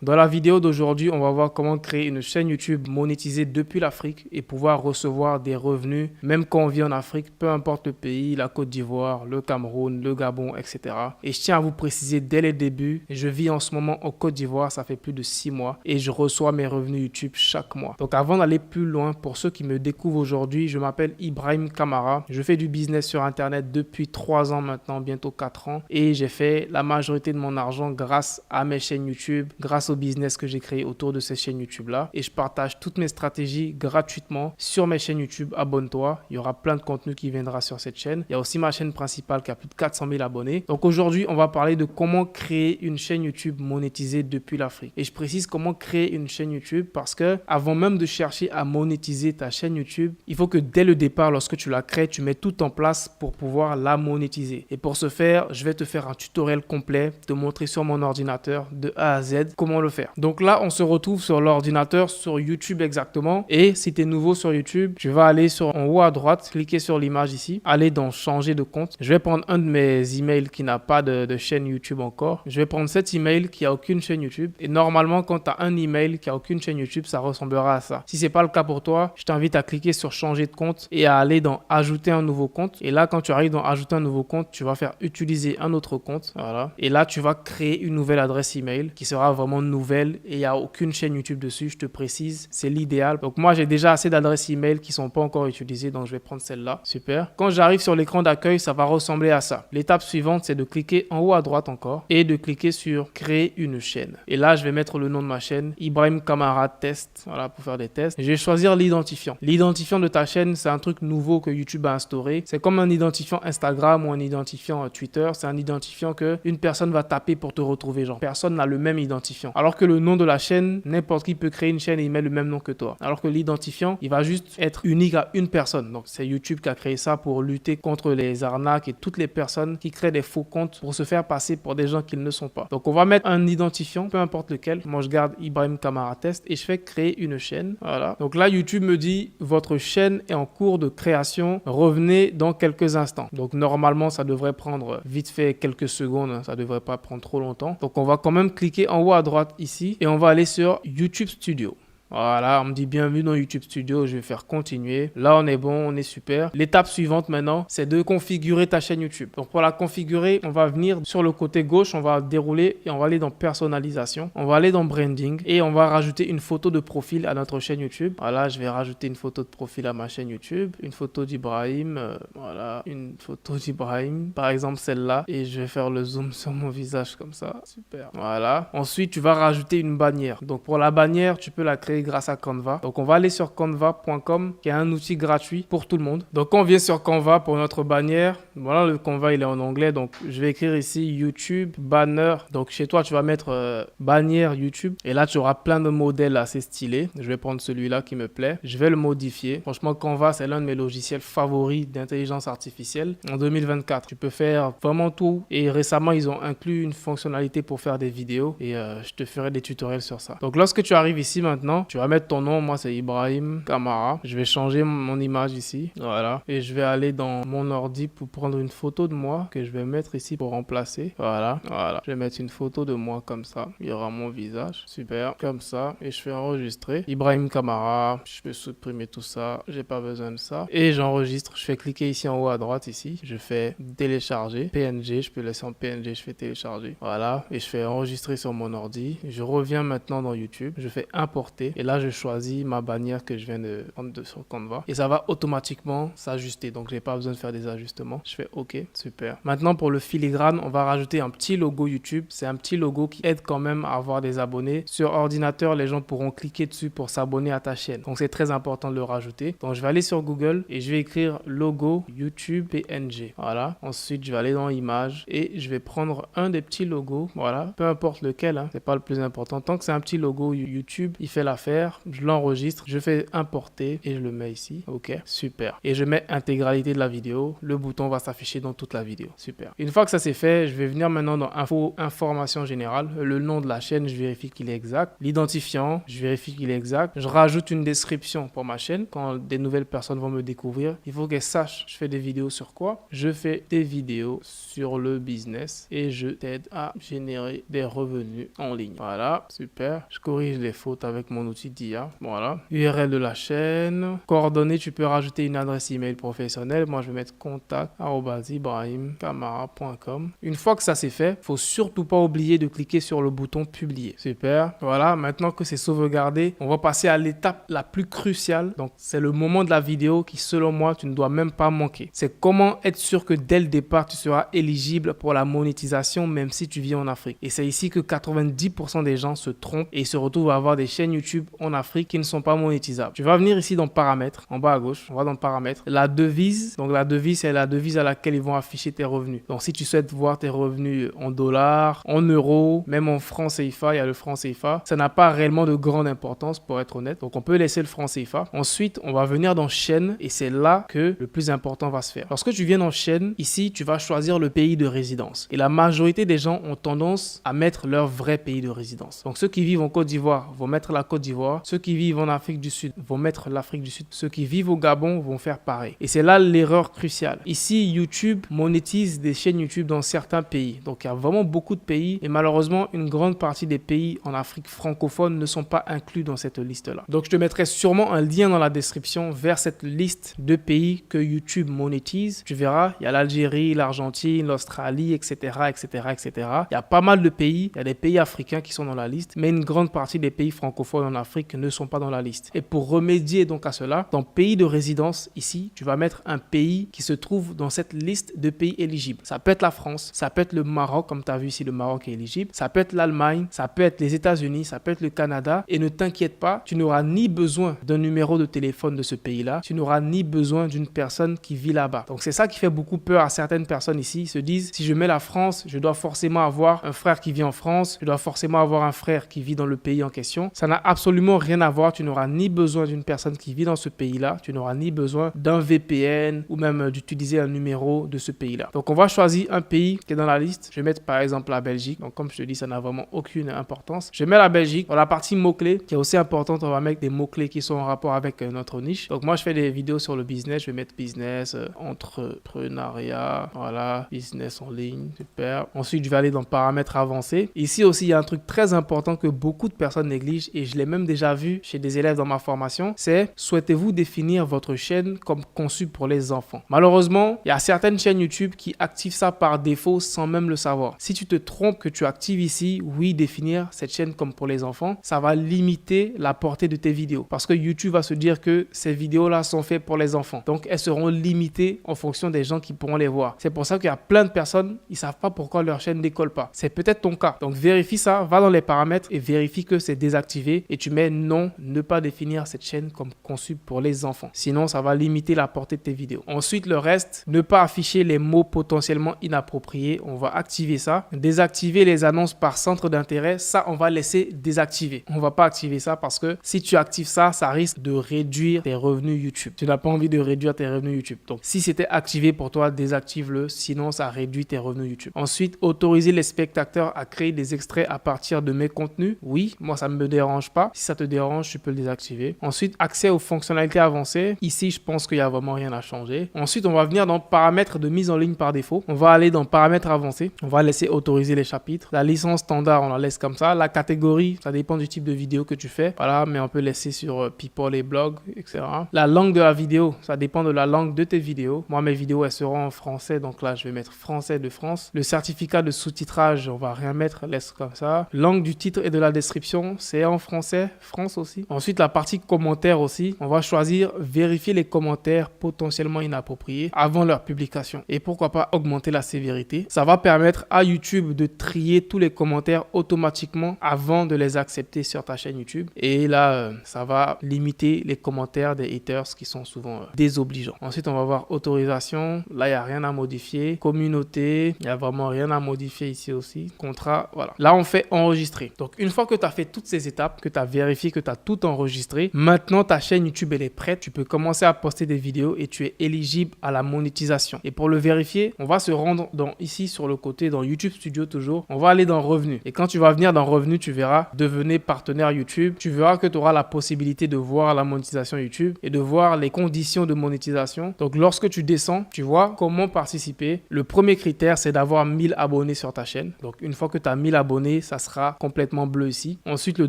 Dans la vidéo d'aujourd'hui, on va voir comment créer une chaîne YouTube monétisée depuis l'Afrique et pouvoir recevoir des revenus même quand on vit en Afrique, peu importe le pays, la Côte d'Ivoire, le Cameroun, le Gabon, etc. Et je tiens à vous préciser dès le début, je vis en ce moment en Côte d'Ivoire, ça fait plus de 6 mois et je reçois mes revenus YouTube chaque mois. Donc avant d'aller plus loin, pour ceux qui me découvrent aujourd'hui, je m'appelle Ibrahim Kamara. Je fais du business sur Internet depuis 3 ans maintenant, bientôt 4 ans. Et j'ai fait la majorité de mon argent grâce à mes chaînes YouTube, grâce au business que j'ai créé autour de ces chaînes YouTube là. Et je partage toutes mes stratégies gratuitement sur mes chaînes YouTube. Abonne-toi, il y aura plein de contenu qui viendra sur cette chaîne. Il y a aussi ma chaîne principale qui a plus de 400 000 abonnés. Donc aujourd'hui, on va parler de comment créer une chaîne YouTube monétisée depuis l'Afrique. Et je précise comment créer une chaîne YouTube parce que avant même de chercher à monétiser ta chaîne YouTube, il faut que dès le départ, lorsque tu la crées, tu mets tout en place pour pouvoir la monétiser. Et pour ce faire, je vais te faire un tutoriel complet, te montrer sur mon ordinateur de A à Z comment le faire. Donc là, on se retrouve sur l'ordinateur, sur YouTube exactement. Et si tu es nouveau sur YouTube, tu vas aller en haut à droite, cliquer sur l'image ici, aller dans changer de compte. Je vais prendre un de mes emails qui n'a pas de chaîne YouTube encore. Je vais prendre cet email qui a aucune chaîne YouTube. Et normalement, quand tu as un email qui a aucune chaîne YouTube, ça ressemblera à ça. Si c'est pas le cas pour toi, je t'invite à cliquer sur changer de compte et à aller dans ajouter un nouveau compte. Et là, quand tu arrives dans ajouter un nouveau compte, tu vas faire utiliser un autre compte. Voilà. Et là, tu vas créer une nouvelle adresse email qui sera vraiment nouvelle et il n'y a aucune chaîne YouTube dessus. Je te précise, c'est l'idéal. Donc moi, j'ai déjà assez d'adresses email qui sont pas encore utilisées, donc je vais prendre celle-là. Super. Quand j'arrive sur l'écran d'accueil, ça va ressembler à ça. L'étape suivante, c'est de cliquer en haut à droite encore et de cliquer sur créer une chaîne. Et là, je vais mettre le nom de ma chaîne, Ibrahim Kamara Test, voilà, pour faire des tests. Je vais choisir l'identifiant. L'identifiant de ta chaîne, c'est un truc nouveau que YouTube a instauré. C'est comme un identifiant Instagram ou un identifiant Twitter. C'est un identifiant que une personne va taper pour te retrouver. Genre, personne n'a le même identifiant. Alors que le nom de la chaîne, n'importe qui peut créer une chaîne et il met le même nom que toi. Alors que l'identifiant, il va juste être unique à une personne. Donc, c'est YouTube qui a créé ça pour lutter contre les arnaques et toutes les personnes qui créent des faux comptes pour se faire passer pour des gens qu'ils ne sont pas. Donc, on va mettre un identifiant, peu importe lequel. Moi, je garde Ibrahim Kamara Test et je fais créer une chaîne. Voilà. Donc là, YouTube me dit, votre chaîne est en cours de création. Revenez dans quelques instants. Donc, normalement, ça devrait prendre vite fait quelques secondes. Ça devrait pas prendre trop longtemps. Donc, on va quand même cliquer en haut à droite ici et on va aller sur YouTube Studio. Voilà, on me dit bienvenue dans YouTube Studio, je vais faire continuer. Là, on est bon, on est super. L'étape suivante maintenant, c'est de configurer ta chaîne YouTube. Donc pour la configurer, on va venir sur le côté gauche, on va dérouler et on va aller dans personnalisation. On va aller dans branding et on va rajouter une photo de profil à notre chaîne YouTube. Voilà, je vais rajouter une photo de profil à ma chaîne YouTube, une photo d'Ibrahim, voilà, une photo d'Ibrahim, par exemple celle-là. Et je vais faire le zoom sur mon visage comme ça. Super. Voilà. Ensuite, tu vas rajouter une bannière. Donc pour la bannière, tu peux la créer grâce à Canva. Donc on va aller sur canva.com qui est un outil gratuit pour tout le monde. Donc on vient sur Canva pour notre bannière. Voilà, le Canva il est en anglais, donc je vais écrire ici YouTube banner. Donc chez toi tu vas mettre bannière YouTube et là tu auras plein de modèles assez stylés. Je vais prendre celui-là qui me plaît. Je vais le modifier. Franchement Canva c'est l'un de mes logiciels favoris d'intelligence artificielle en 2024. Tu peux faire vraiment tout et récemment ils ont inclus une fonctionnalité pour faire des vidéos et je te ferai des tutoriels sur ça. Donc lorsque tu arrives ici maintenant, tu vas mettre ton nom, moi c'est Ibrahim Kamara. Je vais changer mon image ici, voilà. Et je vais aller dans mon ordi pour prendre une photo de moi que je vais mettre ici pour remplacer. Voilà, voilà. Je vais mettre une photo de moi comme ça. Il y aura mon visage, super, comme ça. Et je fais enregistrer. Ibrahim Kamara, je peux supprimer tout ça, j'ai pas besoin de ça. Et j'enregistre, je fais cliquer ici en haut à droite ici. Je fais télécharger, PNG, je peux laisser en PNG, je fais télécharger. Voilà, et je fais enregistrer sur mon ordi. Je reviens maintenant dans YouTube, je fais importer. Et là, je choisis ma bannière que je viens de prendre sur Canva. Et ça va automatiquement s'ajuster. Donc, j'ai pas besoin de faire des ajustements. Je fais OK, super. Maintenant, pour le filigrane, on va rajouter un petit logo YouTube. C'est un petit logo qui aide quand même à avoir des abonnés. Sur ordinateur, les gens pourront cliquer dessus pour s'abonner à ta chaîne. Donc, c'est très important de le rajouter. Donc, je vais aller sur Google et je vais écrire logo YouTube PNG. Voilà. Ensuite, je vais aller dans images et je vais prendre un des petits logos. Voilà. Peu importe lequel, hein. C'est pas le plus important. Tant que c'est un petit logo YouTube, il fait l'affaire. faire, je l'enregistre, je fais importer et je le mets ici. Ok, super. Et je mets intégralité de la vidéo. Le bouton va s'afficher dans toute la vidéo. Super. Une fois que ça c'est fait, je vais venir maintenant dans info, information générale. Le nom de la chaîne, je vérifie qu'il est exact. L'identifiant, je vérifie qu'il est exact. Je rajoute une description pour ma chaîne. Quand des nouvelles personnes vont me découvrir, il faut qu'elles sachent je fais des vidéos sur quoi. Je fais des vidéos sur le business et je t'aide à générer des revenus en ligne. Voilà, super. Je corrige les fautes avec mon outil d'IA. Voilà. URL de la chaîne. Coordonnées, tu peux rajouter une adresse email professionnelle. Moi, je vais mettre contact@ibrahimkamara.com. Une fois que ça c'est fait, faut surtout pas oublier de cliquer sur le bouton publier. Super. Voilà, maintenant que c'est sauvegardé, on va passer à l'étape la plus cruciale. Donc, c'est le moment de la vidéo qui, selon moi, tu ne dois même pas manquer. C'est comment être sûr que dès le départ, tu seras éligible pour la monétisation, même si tu vis en Afrique. Et c'est ici que 90% des gens se trompent et se retrouvent à avoir des chaînes YouTube en Afrique qui ne sont pas monétisables. Tu vas venir ici dans paramètres, en bas à gauche, on va dans paramètres. La devise, donc la devise, c'est la devise à laquelle ils vont afficher tes revenus. Donc, si tu souhaites voir tes revenus en dollars, en euros, même en francs CFA, il y a le franc CFA. Ça n'a pas réellement de grande importance pour être honnête. Donc, on peut laisser le franc CFA. Ensuite, on va venir dans chaîne et c'est là que le plus important va se faire. Lorsque tu viens dans chaîne, ici, tu vas choisir le pays de résidence. Et la majorité des gens ont tendance à mettre leur vrai pays de résidence. Donc, ceux qui vivent en Côte d'Ivoire vont mettre la Côte d'Ivoire. Ceux qui vivent en Afrique du Sud vont mettre l'Afrique du Sud. Ceux qui vivent au Gabon vont faire pareil. Et c'est là l'erreur cruciale. Ici, YouTube monétise des chaînes YouTube dans certains pays. Donc, il y a vraiment beaucoup de pays et malheureusement, une grande partie des pays en Afrique francophone ne sont pas inclus dans cette liste-là. Donc, je te mettrai sûrement un lien dans la description vers cette liste de pays que YouTube monétise. Tu verras, il y a l'Algérie, l'Argentine, l'Australie, etc., etc., etc. Il y a pas mal de pays. Il y a des pays africains qui sont dans la liste, mais une grande partie des pays francophones en Afrique ne sont pas dans la liste. Et pour remédier donc à cela, dans pays de résidence, ici, tu vas mettre un pays qui se trouve dans cette liste de pays éligibles. Ça peut être la France, ça peut être le Maroc, comme tu as vu ici, le Maroc est éligible. Ça peut être l'Allemagne, ça peut être les États-Unis, ça peut être le Canada. Et ne t'inquiète pas, tu n'auras ni besoin d'un numéro de téléphone de ce pays-là, tu n'auras ni besoin d'une personne qui vit là-bas. Donc c'est ça qui fait beaucoup peur à certaines personnes ici. Ils se disent, si je mets la France, je dois forcément avoir un frère qui vit en France, je dois forcément avoir un frère qui vit dans le pays en question. Ça n'a absolument rien à voir. Tu n'auras ni besoin d'une personne qui vit dans ce pays-là, tu n'auras ni besoin d'un VPN ou même d'utiliser un numéro de ce pays-là. Donc on va choisir un pays qui est dans la liste. Je vais mettre par exemple la Belgique. Donc comme je te dis, ça n'a vraiment aucune importance. Je mets la Belgique. Dans la partie mots-clés qui est aussi importante, on va mettre des mots-clés qui sont en rapport avec notre niche. Donc moi, je fais des vidéos sur le business. Je vais mettre business, entrepreneuriat, voilà, business en ligne, super. Ensuite, je vais aller dans paramètres avancés. Ici aussi, il y a un truc très important que beaucoup de personnes négligent et je l'ai même déjà vu chez des élèves dans ma formation. C'est, souhaitez-vous définir votre chaîne comme conçue pour les enfants? Malheureusement, il y a certaines chaînes YouTube qui activent ça par défaut sans même le savoir. Si tu te trompes que tu actives ici, oui, définir cette chaîne comme pour les enfants, ça va limiter la portée de tes vidéos parce que YouTube va se dire que ces vidéos-là sont faites pour les enfants. Donc, elles seront limitées en fonction des gens qui pourront les voir. C'est pour ça qu'il y a plein de personnes, ils savent pas pourquoi leur chaîne décolle pas. C'est peut-être ton cas. Donc, vérifie ça, va dans les paramètres et vérifie que c'est désactivé et tu mets non, ne pas définir cette chaîne comme conçue pour les enfants. Sinon, ça va limiter la portée de tes vidéos. Ensuite, le reste, ne pas afficher les mots potentiellement inappropriés. On va activer ça. Désactiver les annonces par centre d'intérêt. Ça, on va laisser désactiver. On va pas activer ça parce que si tu actives ça, ça risque de réduire tes revenus YouTube. Tu n'as pas envie de réduire tes revenus YouTube. Donc, si c'était activé pour toi, désactive-le. Sinon, ça réduit tes revenus YouTube. Ensuite, autoriser les spectateurs à créer des extraits à partir de mes contenus. Oui, moi, ça ne me dérange pas. Si ça te dérange, tu peux le désactiver. Ensuite, accès aux fonctionnalités avancées. Ici, je pense qu'il n'y a vraiment rien à changer. Ensuite, on va venir dans paramètres de mise en ligne par défaut. On va aller dans paramètres avancés. On va laisser autoriser les chapitres. La licence standard, on la laisse comme ça. La catégorie, ça dépend du type de vidéo que tu fais. Voilà, mais on peut laisser sur People et blogs, etc. La langue de la vidéo, ça dépend de la langue de tes vidéos. Moi, mes vidéos, elles seront en français. Donc là, je vais mettre français de France. Le certificat de sous-titrage, on va rien mettre, laisse comme ça. Langue du titre et de la description, c'est en français, France aussi. Ensuite, la partie commentaires aussi, on va choisir vérifier les commentaires potentiellement inappropriés avant leur publication. Et pourquoi pas augmenter la sévérité. Ça va permettre à YouTube de trier tous les commentaires automatiquement avant de les accepter sur ta chaîne YouTube. Et là, ça va limiter les commentaires des haters qui sont souvent désobligeants. Ensuite, on va voir autorisation. Là, il n'y a rien à modifier. Communauté, il n'y a vraiment rien à modifier ici aussi. Contrat, voilà. Là, on fait enregistrer. Donc, une fois que tu as fait toutes ces étapes, que tu as vérifié vérifier que tu as tout enregistré. Maintenant, ta chaîne YouTube, elle est prête. Tu peux commencer à poster des vidéos et tu es éligible à la monétisation. Et pour le vérifier, on va se rendre ici sur le côté, dans YouTube Studio toujours. On va aller dans Revenus. Et quand tu vas venir dans Revenus, tu verras Devenez partenaire YouTube. Tu verras que tu auras la possibilité de voir la monétisation YouTube et de voir les conditions de monétisation. Donc, lorsque tu descends, tu vois comment participer. Le premier critère, c'est d'avoir 1000 abonnés sur ta chaîne. Donc, une fois que tu as 1000 abonnés, ça sera complètement bleu ici. Ensuite, le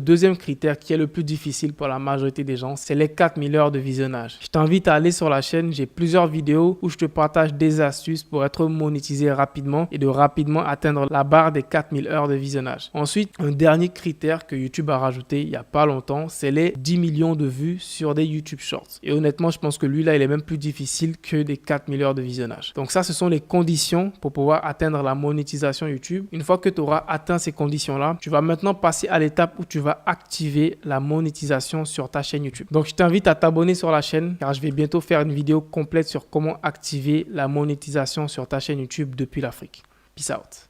deuxième critère qui est le plus difficile pour la majorité des gens, c'est les 4000 heures de visionnage. Je t'invite à aller sur la chaîne. J'ai plusieurs vidéos où je te partage des astuces pour être monétisé rapidement et de rapidement atteindre la barre des 4000 heures de visionnage. Ensuite, un dernier critère que YouTube a rajouté il n'y a pas longtemps, c'est les 10 millions de vues sur des YouTube Shorts. Et honnêtement, je pense que lui là, il est même plus difficile que des 4000 heures de visionnage. Donc ça, ce sont les conditions pour pouvoir atteindre la monétisation YouTube. Une fois que tu auras atteint ces conditions-là, tu vas maintenant passer à l'étape où tu vas activer la monétisation sur ta chaîne YouTube. Donc, je t'invite à t'abonner sur la chaîne car je vais bientôt faire une vidéo complète sur comment activer la monétisation sur ta chaîne YouTube depuis l'Afrique. Peace out.